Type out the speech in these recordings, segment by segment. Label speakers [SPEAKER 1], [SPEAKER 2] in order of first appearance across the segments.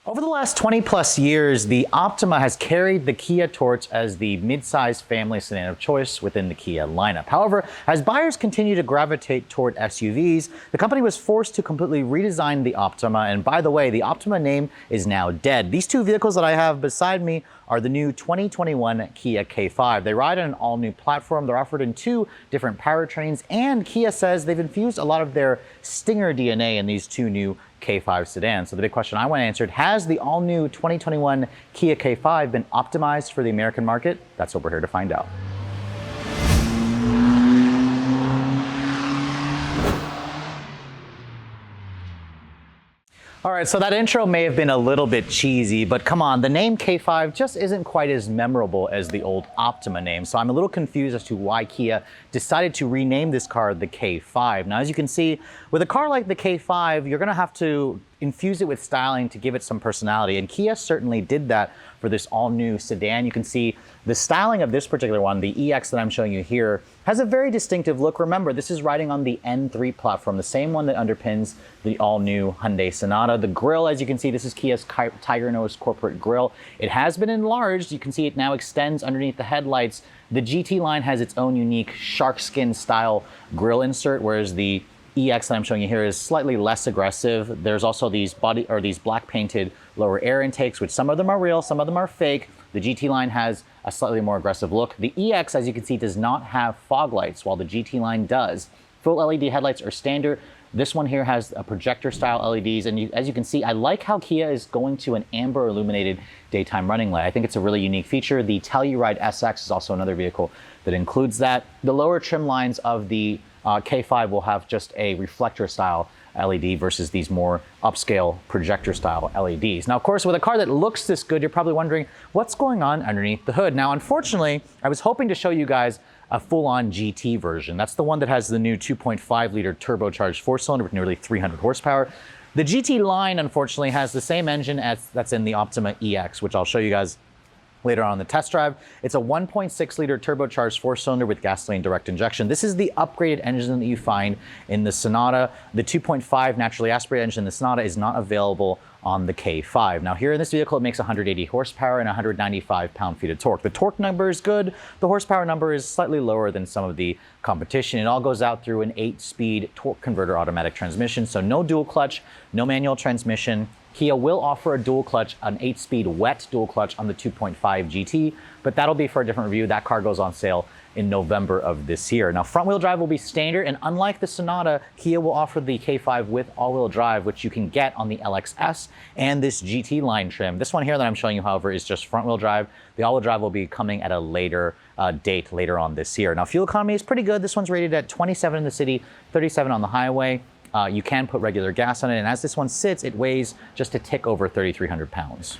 [SPEAKER 1] Over the last 20 plus years, the Optima has carried the Kia torch as the mid-size family sedan of choice within the Kia lineup. However, as buyers continue to gravitate toward SUVs, the company was forced to completely redesign the Optima. And by the way, the Optima name is now dead. These two vehicles that I have beside me are the new 2021 Kia K5. They ride on an all-new platform. They're offered in two different powertrains, and Kia says they've infused a lot of their Stinger DNA in these two new K5 sedans. So the big question I want answered, has the all-new 2021 Kia K5 been optimized for the American market? That's what we're here to find out. All right, so that intro may have been a little bit cheesy, but come on, the name K5 just isn't quite as memorable as the old Optima name. So I'm a little confused as to why Kia decided to rename this car the K5. Now, as you can see, with a car like the K5, you're gonna have to infuse it with styling to give it some personality, and Kia certainly did that for this all-new sedan. You can see the styling of this particular one, the EX that I'm showing you here, has a very distinctive look. Remember, this is riding on the N3 platform, the same one that underpins the all-new Hyundai Sonata. The grille, as you can see, this is Kia's Tiger Nose corporate grille. It has been enlarged. You can see it now extends underneath the headlights. The GT line has its own unique shark skin style grille insert, whereas the EX that I'm showing you here is slightly less aggressive. There's also these black painted lower air intakes, which some of them are real, some of them are fake. The GT line has a slightly more aggressive look. The EX, as you can see, does not have fog lights, while the GT line does. Full LED headlights are standard. This one here has a projector style LEDs, and as you can see, I like how Kia is going to an amber illuminated daytime running light. I think it's a really unique feature. The Telluride SX is also another vehicle that includes that. The lower trim lines of the K5 will have just a reflector style LED versus these more upscale projector style LEDs. Now, of course, with a car that looks this good, you're probably wondering what's going on underneath the hood. Now, unfortunately, I was hoping to show you guys a full-on GT version. That's the one that has the new 2.5 liter turbocharged four-cylinder with nearly 300 horsepower. The GT line, unfortunately, has the same engine as that's in the Optima EX, which I'll show you guys later on the test drive. It's a 1.6 liter turbocharged four-cylinder with gasoline direct injection. This is the upgraded engine that you find in the Sonata. The 2.5 naturally aspirated engine in the Sonata is not available on the K5. Now here in this vehicle, it makes 180 horsepower and 195 pound-feet of torque. The torque number is good. The horsepower number is slightly lower than some of the competition. It all goes out through an 8-speed torque converter automatic transmission. So no dual clutch, no manual transmission. Kia will offer a dual clutch, an 8-speed wet dual clutch on the 2.5 GT, but that'll be for a different review. That car goes on sale in November of this year. Now, front-wheel drive will be standard, and unlike the Sonata, Kia will offer the K5 with all-wheel drive, which you can get on the LXS and this GT line trim. This one here that I'm showing you, however, is just front-wheel drive. The all-wheel drive will be coming at a later date later on this year. Now, fuel economy is pretty good. This one's rated at 27 in the city, 37 on the highway. You can put regular gas on it, and as this one sits, it weighs just a tick over 3,300 pounds.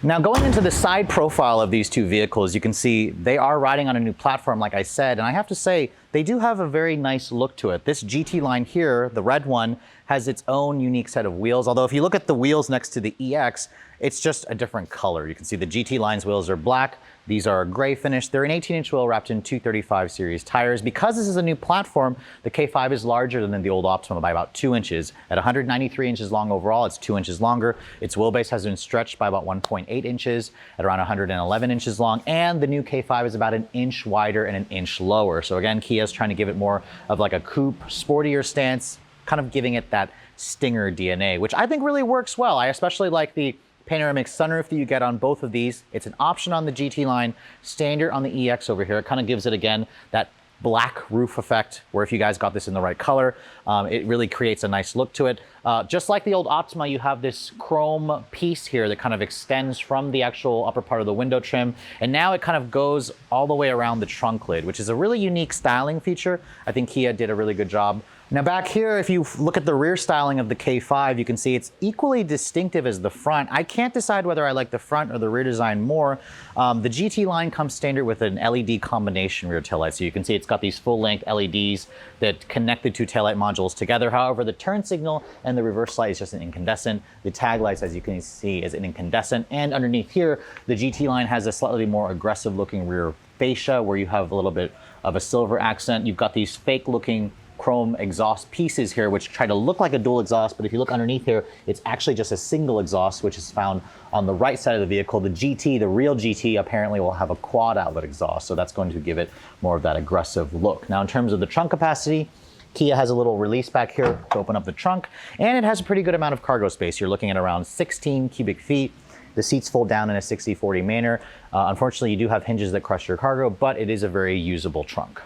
[SPEAKER 1] Now, going into the side profile of these two vehicles, you can see they are riding on a new platform, like I said, and I have to say, they do have a very nice look to it. This GT line here, the red one, has its own unique set of wheels, although if you look at the wheels next to the EX, it's just a different color. You can see the GT line's wheels are black. These are a gray finish. They're an 18-inch wheel wrapped in 235 series tires. Because this is a new platform, the K5 is larger than the old Optima by about 2 inches. At 193 inches long overall, it's 2 inches longer. Its wheelbase has been stretched by about 1.8 inches at around 111 inches long, and the new K5 is about an inch wider and an inch lower. So again, Kia's trying to give it more of like a coupe, sportier stance, kind of giving it that Stinger DNA, which I think really works well. I especially like the panoramic sunroof that you get on both of these. It's an option on the GT line, standard on the EX over here. It kind of gives it, again, that black roof effect, where if you guys got this in the right color, it really creates a nice look to it. Just like the old Optima, you have this chrome piece here that kind of extends from the actual upper part of the window trim, and now it kind of goes all the way around the trunk lid, which is a really unique styling feature. I think Kia did a really good job. Now back here, if you look at the rear styling of the K5, you can see it's equally distinctive as the front. I can't decide whether I like the front or the rear design more. The GT line comes standard with an LED combination rear taillight. So you can see it's got these full-length LEDs that connect the two taillight modules together. However, the turn signal and the reverse light is just an incandescent. The tag lights, as you can see, is an incandescent. And underneath here, the GT line has a slightly more aggressive looking rear fascia where you have a little bit of a silver accent. You've got these fake looking chrome exhaust pieces here, which try to look like a dual exhaust, but if you look underneath here, it's actually just a single exhaust, which is found on the right side of the vehicle. The GT, the real GT, apparently will have a quad outlet exhaust, so that's going to give it more of that aggressive look. Now, in terms of the trunk capacity, Kia has a little release back here to open up the trunk, and it has a pretty good amount of cargo space. You're looking at around 16 cubic feet. The seats fold down in a 60-40 manner. Unfortunately, you do have hinges that crush your cargo, but it is a very usable trunk.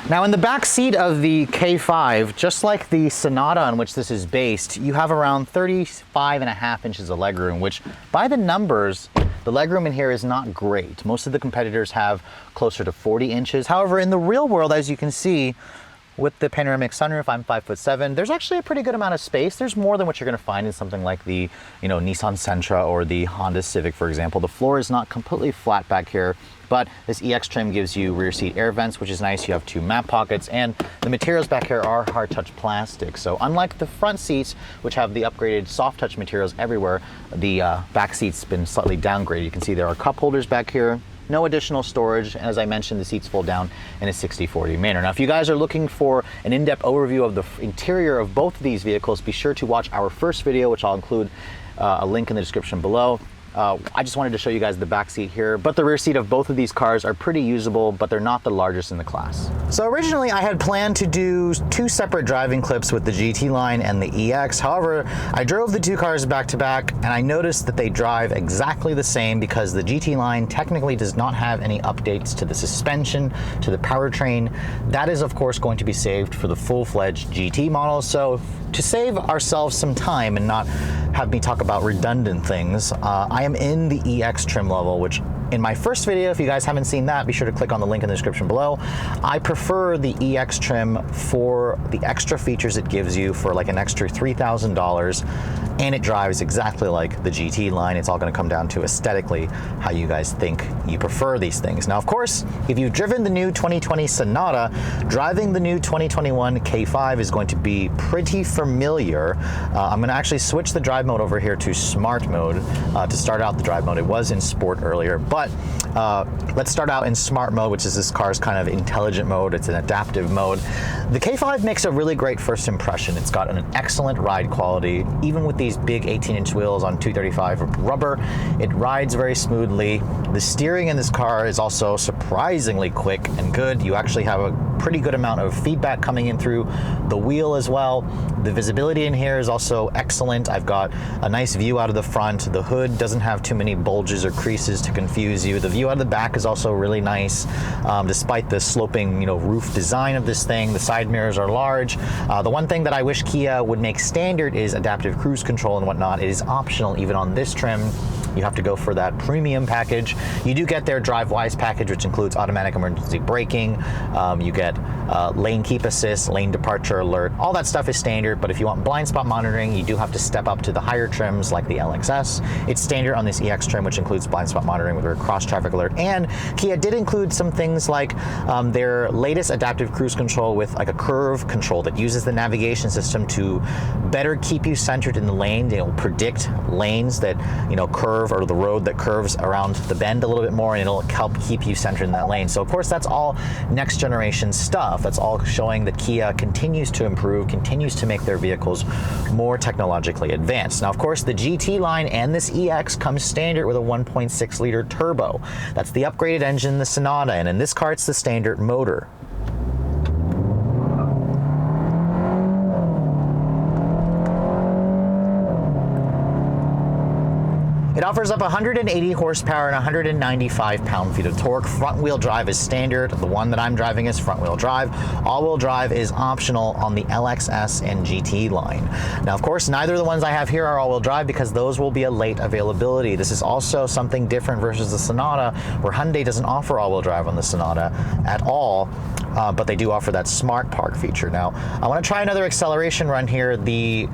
[SPEAKER 1] Now, in the back seat of the K5, just like the Sonata on which this is based, you have around 35.5 inches of legroom, which by the numbers, the legroom in here is not great. Most of the competitors have closer to 40 inches. However, in the real world, as you can see, with the panoramic sunroof, I'm 5'7", there's actually a pretty good amount of space. There's more than what you're gonna find in something like the, Nissan Sentra or the Honda Civic, for example. The floor is not completely flat back here, but this EX trim gives you rear seat air vents, which is nice. You have 2 map pockets, and the materials back here are hard touch plastic. So unlike the front seats, which have the upgraded soft touch materials everywhere, the back seat's been slightly downgraded. You can see there are cup holders back here. No additional storage. As I mentioned, the seats fold down in a 60-40 manner. Now, if you guys are looking for an in-depth overview of the interior of both of these vehicles, be sure to watch our first video, which I'll include a link in the description below. I just wanted to show you guys the back seat here, but the rear seat of both of these cars are pretty usable, but they're not the largest in the class. So originally I had planned to do 2 separate driving clips with the GT line and the EX. However, I drove the 2 cars back to back and I noticed that they drive exactly the same because the GT line technically does not have any updates to the suspension, to the powertrain. That is of course going to be saved for the full-fledged GT model. So to save ourselves some time and not have me talk about redundant things, I am in the EX trim level, which in my first video, if you guys haven't seen that, be sure to click on the link in the description below. I prefer the EX trim for the extra features it gives you for like an extra $3,000, and it drives exactly like the GT line. It's all gonna come down to aesthetically how you guys think you prefer these things. Now, of course, if you've driven the new 2020 Sonata, driving the new 2021 K5 is going to be pretty familiar. I'm gonna actually switch the drive mode over here to smart mode to start out the drive mode. It was in sport earlier, but let's start out in smart mode, which is this car's kind of intelligent mode. It's an adaptive mode. The K5 makes a really great first impression. It's got an excellent ride quality. Even with these big 18-inch wheels on 235 rubber, it rides very smoothly. The steering in this car is also surprisingly quick and good. You actually have a pretty good amount of feedback coming in through the wheel as well. The visibility in here is also excellent. I've got a nice view out of the front. The hood doesn't have too many bulges or creases to confuse you. The view out of the back is also really nice, despite the sloping, roof design of this thing. The side mirrors are large. The one thing that I wish Kia would make standard is adaptive cruise control and whatnot. It is optional even on this trim. You have to go for that premium package. You do get their DriveWise package, which includes automatic emergency braking. You get lane keep assist, lane departure alert. All that stuff is standard, but if you want blind spot monitoring, you do have to step up to the higher trims like the LXS. It's standard on this EX trim, which includes blind spot monitoring with a cross traffic alert. And Kia did include some things like their latest adaptive cruise control with like a curve control that uses the navigation system to better keep you centered in the lane. It'll predict lanes that curve, or the road that curves around the bend a little bit more, and it'll help keep you centered in that lane. So of course that's all next generation stuff. That's all showing that Kia continues to improve, continues to make their vehicles more technologically advanced. Now of course the GT line and this EX comes standard with a 1.6 liter turbo. That's the upgraded engine, the Sonata, and in this car it's the standard motor. It offers up 180 horsepower and 195 pound-feet of torque. Front-wheel drive is standard. The one that I'm driving is front-wheel drive. All-wheel drive is optional on the LXS and GT line. Now, of course, neither of the ones I have here are all-wheel drive because those will be a late availability. This is also something different versus the Sonata, where Hyundai doesn't offer all-wheel drive on the Sonata at all, but they do offer that Smart Park feature. Now, I want to try another acceleration run here. The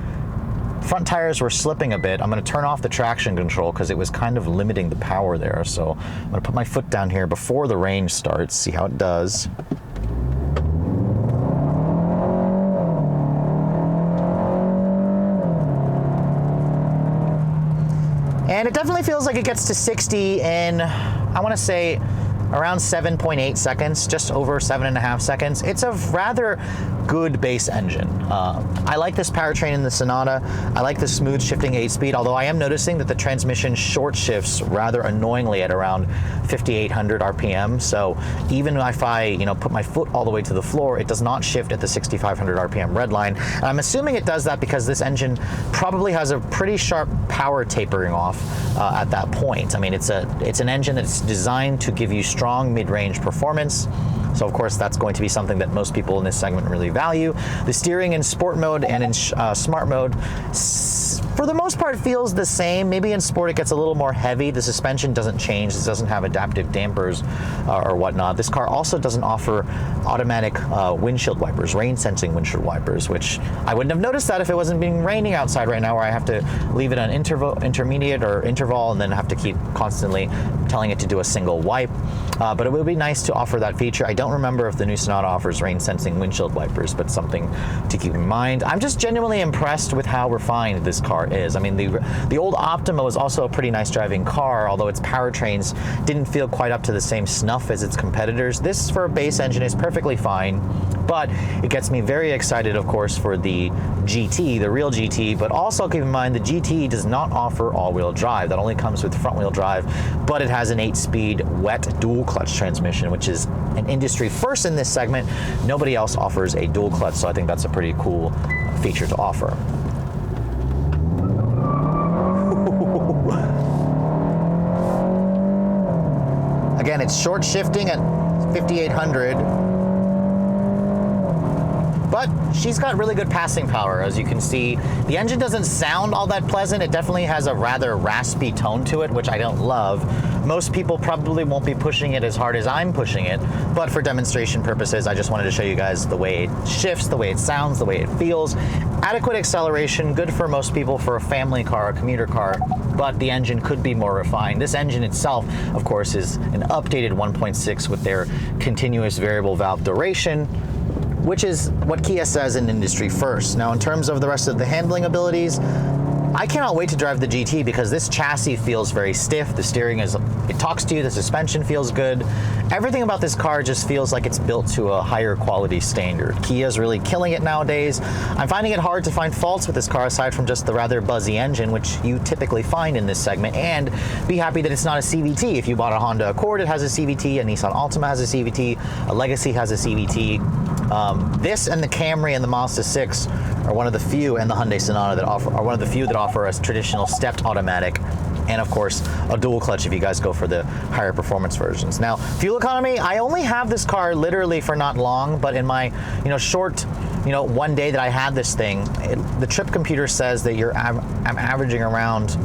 [SPEAKER 1] front tires were slipping a bit. I'm going to turn off the traction control because it was kind of limiting the power there. So I'm going to put my foot down here before the range starts, see how it does. And it definitely feels like it gets to 60 in, I want to say, around 7.8 seconds, just over 7.5 seconds. It's a rather good base engine. I like this powertrain in the Sonata. I like the smooth shifting 8-speed, although I am noticing that the transmission short shifts rather annoyingly at around 5,800 RPM. So even if I, put my foot all the way to the floor, it does not shift at the 6,500 RPM Redline. And I'm assuming it does that because this engine probably has a pretty sharp power tapering off at that point. I mean, it's an engine that's designed to give you strong mid-range performance. So of course that's going to be something that most people in this segment really value. The steering in sport mode and in smart mode, for the most part, feels the same. Maybe in sport it gets a little more heavy. The suspension doesn't change. It doesn't have adaptive dampers or whatnot. This car also doesn't offer automatic windshield wipers, rain sensing windshield wipers, which I wouldn't have noticed that if it wasn't being raining outside right now, where I have to leave it on intermediate or interval and then have to keep constantly telling it to do a single wipe. But it would be nice to offer that feature. I don't remember if the new Sonata offers rain sensing windshield wipers, but something to keep in mind. I'm just genuinely impressed with how refined this car is. I mean, the old Optima was also a pretty nice driving car, although its powertrains didn't feel quite up to the same snuff as its competitors. This, for a base engine, is perfectly fine, but it gets me very excited, of course, for the GT, the real GT, but also keep in mind the GT does not offer all-wheel drive. That only comes with front-wheel drive, but it has an 8-speed wet dual-clutch transmission, which is an industry first in this segment. Nobody else offers a dual-clutch, so I think that's a pretty cool feature to offer. Again, it's short shifting at 5,800. But she's got really good passing power, as you can see. The engine doesn't sound all that pleasant. It definitely has a rather raspy tone to it, which I don't love. Most people probably won't be pushing it as hard as I'm pushing it, but for demonstration purposes, I just wanted to show you guys the way it shifts, the way it sounds, the way it feels. Adequate acceleration, good for most people for a family car, a commuter car, but the engine could be more refined. This engine itself, of course, is an updated 1.6 with their continuous variable valve duration, which is what Kia says in industry first. Now, in terms of the rest of the handling abilities, I cannot wait to drive the GT because this chassis feels very stiff. The steering it talks to you, the suspension feels good. Everything about this car just feels like it's built to a higher quality standard. Kia's really killing it nowadays. I'm finding it hard to find faults with this car aside from just the rather buzzy engine, which you typically find in this segment, and be happy that it's not a CVT. If you bought a Honda Accord, it has a CVT, a Nissan Altima has a CVT, a Legacy has a CVT. This and the Camry and the Mazda 6 are one of the few, and the Hyundai Sonata that are one of the few that offer us traditional stepped automatic, and of course a dual clutch if you guys go for the higher performance versions. Now, fuel economy, I only have this car literally for not long, but in my short one day that I had this thing, the trip computer says that I'm averaging around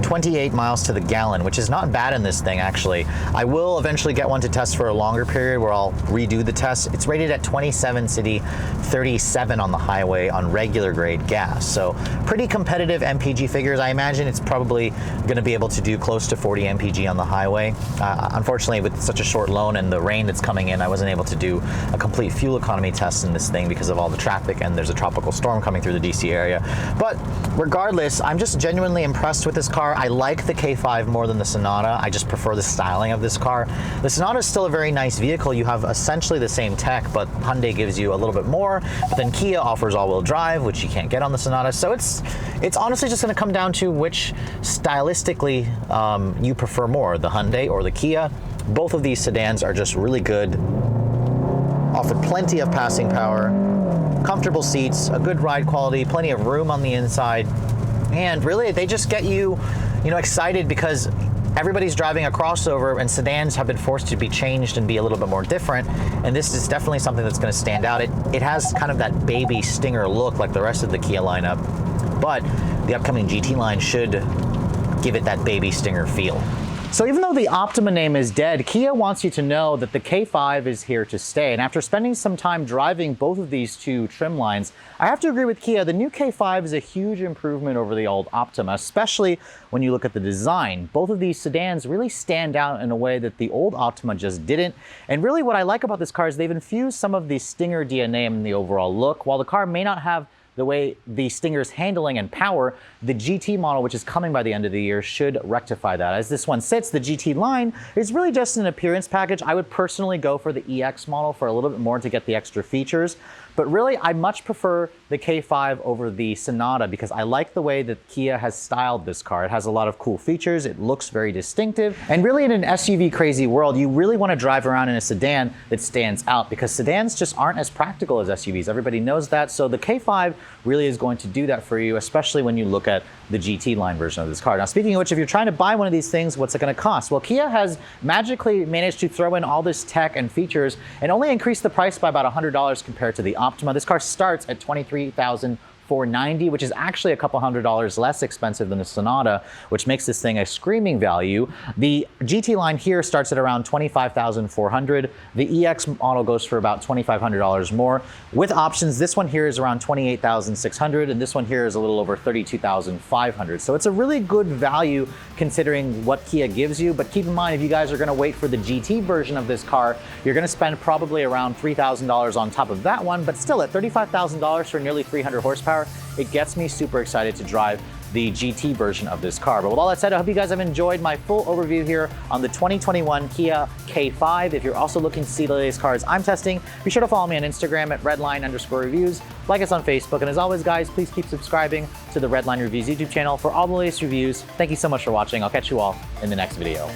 [SPEAKER 1] 28 miles to the gallon, which is not bad in this thing, actually. I will eventually get one to test for a longer period where I'll redo the test. It's rated at 27 city, 37 on the highway on regular grade gas. So pretty competitive MPG figures. I imagine it's probably going to be able to do close to 40 MPG on the highway. Unfortunately, with such a short loan and the rain that's coming in, I wasn't able to do a complete fuel economy test in this thing because of all the traffic, and there's a tropical storm coming through the DC area. But regardless, I'm just genuinely impressed with this car. I like the K5 more than the Sonata. I just prefer the styling of this car. The Sonata is still a very nice vehicle. You have essentially the same tech, but Hyundai gives you a little bit more. But then Kia offers all-wheel drive, which you can't get on the Sonata. So it's honestly just going to come down to which stylistically you prefer more, the Hyundai or the Kia. Both of these sedans are just really good, offer plenty of passing power, comfortable seats, a good ride quality, plenty of room on the inside, and really they just get you excited because everybody's driving a crossover and sedans have been forced to be changed and be a little bit more different, and this is definitely something that's going to stand out. It has kind of that baby Stinger look like the rest of the Kia lineup, but the upcoming GT line should give it that baby Stinger feel. So even though the Optima name is dead, Kia wants you to know that the K5 is here to stay. And after spending some time driving both of these two trim lines, I have to agree with Kia. The new K5 is a huge improvement over the old Optima, especially when you look at the design. Both of these sedans really stand out in a way that the old Optima just didn't. And really what I like about this car is they've infused some of the Stinger DNA in the overall look. While the car may not have the way the Stinger's handling and power, the GT model, which is coming by the end of the year, should rectify that. As this one sits, the GT line is really just an appearance package. I would personally go for the EX model for a little bit more to get the extra features. But really, I much prefer the K5 over the Sonata because I like the way that Kia has styled this car. It has a lot of cool features, it looks very distinctive, and really in an SUV crazy world, you really want to drive around in a sedan that stands out because sedans just aren't as practical as SUVs. Everybody knows that, so the K5 really is going to do that for you, especially when you look at the GT line version of this car. Now, speaking of which, if you're trying to buy one of these things, what's it going to cost? Well, Kia has magically managed to throw in all this tech and features and only increase the price by about $100 compared to the Optima. This car starts at $23,490, which is actually a couple $100 less expensive than the Sonata, which makes this thing a screaming value. The GT line here starts at around $25,400. The EX model goes for about $2,500 more. With options, this one here is around $28,600, and this one here is a little over $32,500. So it's a really good value considering what Kia gives you, but keep in mind, if you guys are gonna wait for the GT version of this car, you're gonna spend probably around $3,000 on top of that one, but still at $35,000 for nearly 300 horsepower, it gets me super excited to drive the GT version of this car. But with all that said, I hope you guys have enjoyed my full overview here on the 2021 Kia K5. If you're also looking to see the latest cars I'm testing, be sure to follow me on Instagram at redline_reviews, like us on Facebook, and as always guys, please keep subscribing to the Redline Reviews YouTube channel for all the latest reviews. Thank you so much for watching. I'll catch you all in the next video.